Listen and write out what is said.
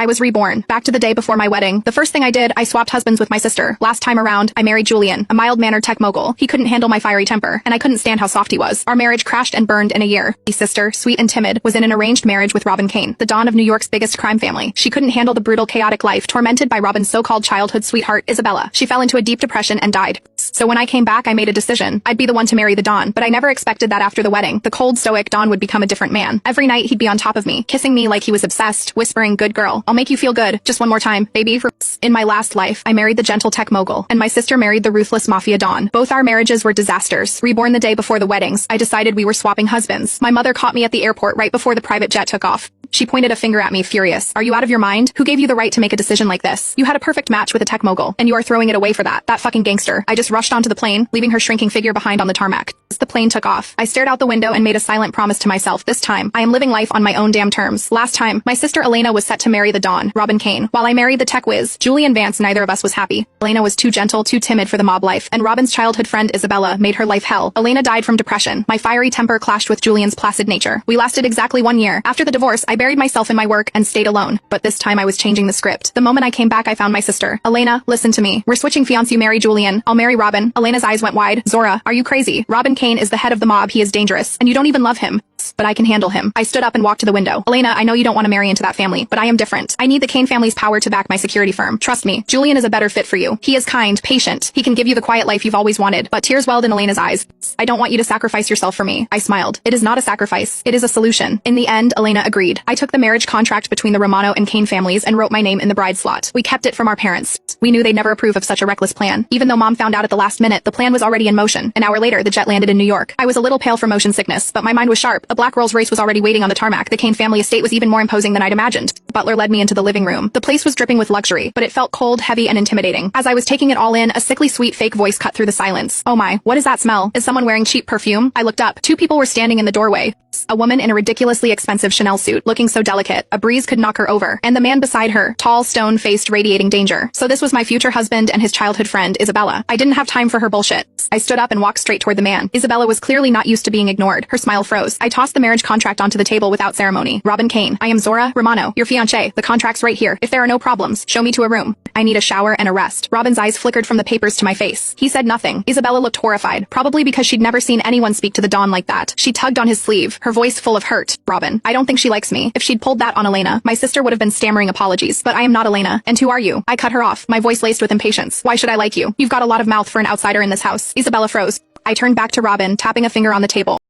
I was reborn. Back to the day before my wedding. The first thing I did, I swapped husbands with my sister. Last time around, I married Julian, a mild-mannered tech mogul. He couldn't handle my fiery temper, and I couldn't stand how soft he was. Our marriage crashed and burned in a year. My sister, sweet and timid, was in an arranged marriage with Robin Kane, the Don of New York's biggest crime family. She couldn't handle the brutal, chaotic life tormented by Robin's so-called childhood sweetheart, Isabella. She fell into a deep depression and died. So when I came back, I made a decision. I'd be the one to marry the Don, but I never expected that after the wedding, the cold, stoic Don would become a different man. Every night, he'd be on top of me, kissing me like he was obsessed, whispering, "Good girl, I'll make you feel good. Just one more time, baby." In my last life, I married the gentle tech mogul, and my sister married the ruthless mafia Don. Both our marriages were disasters. Reborn the day before the weddings, I decided we were swapping husbands. My mother caught me at the airport right before the private jet took off. She pointed a finger at me, furious. "Are you out of your mind? Who gave you the right to make a decision like this? You had a perfect match with a tech mogul, and you are throwing it away for that. That fucking gangster." I just rushed onto the plane, leaving her shrinking figure behind on the tarmac. As the plane took off, I stared out the window and made a silent promise to myself. This time, I am living life on my own damn terms. Last time, my sister Elena was set to marry the Don, Robin Kane, while I married the tech whiz, Julian Vance. Neither of us was happy. Elena was too gentle, too timid for the mob life, and Robin's childhood friend Isabella made her life hell. Elena died from depression. My fiery temper clashed with Julian's placid nature. We lasted exactly 1 year. After the divorce, I buried myself in my work and stayed alone. But this time I was changing the script. The moment I came back, I found my sister. "Elena, listen to me. We're switching fiancés. You marry Julian. I'll marry Robin." Elena's eyes went wide. "Zora, are you crazy? Robin Kane is the head of the mob. He is dangerous, and you don't even love him." "But I can handle him." I stood up and walked to the window. "Elena, I know you don't want to marry into that family, but I am different. I need the Kane family's power to back my security firm. Trust me, Julian is a better fit for you. He is kind, patient. He can give you the quiet life you've always wanted." But tears welled in Elena's eyes. "I don't want you to sacrifice yourself for me." I smiled. "It is not a sacrifice. It is a solution." In the end, Elena agreed. I took the marriage contract between the Romano and Kane families and wrote my name in the bride slot. We kept it from our parents. We knew they'd never approve of such a reckless plan. Even though Mom found out at the last minute, the plan was already in motion. An hour later, the jet landed in New York. I was a little pale from motion sickness, but my mind was sharp. A black Rolls Royce was already waiting on the tarmac. The Kane family estate was even more imposing than I'd imagined. The butler led me into the living room. The place was dripping with luxury, but it felt cold, heavy, and intimidating. As I was taking it all in, a sickly sweet fake voice cut through the silence. "Oh my, what is that smell? Is someone wearing cheap perfume?" I looked up. 2 people were standing in the doorway. A woman in a ridiculously expensive Chanel suit, looking so delicate, a breeze could knock her over, and the man beside her, tall, stone-faced, radiating danger. So this was my future husband and his childhood friend, Isabella. I didn't have time for her bullshit. I stood up and walked straight toward the man. Isabella was clearly not used to being ignored. Her smile froze. I tossed the marriage contract onto the table without ceremony. "Robin Kane, I am Zora Romano, your fiancé. The contract's right here. If there are no problems, show me to a room. I need a shower and a rest." Robin's eyes flickered from the papers to my face. He said nothing. Isabella looked horrified, probably because she'd never seen anyone speak to the Don like that. She tugged on his sleeve, her voice full of hurt. "Robin, I don't think she likes me. If she'd pulled that on Elena, my sister would have been stammering apologies. But I am not Elena. And who are you?" I cut her off, my voice laced with impatience. "Why should I like you? You've got a lot of mouth for an outsider in this house." Isabella froze. I turned back to Robin, tapping a finger on the table.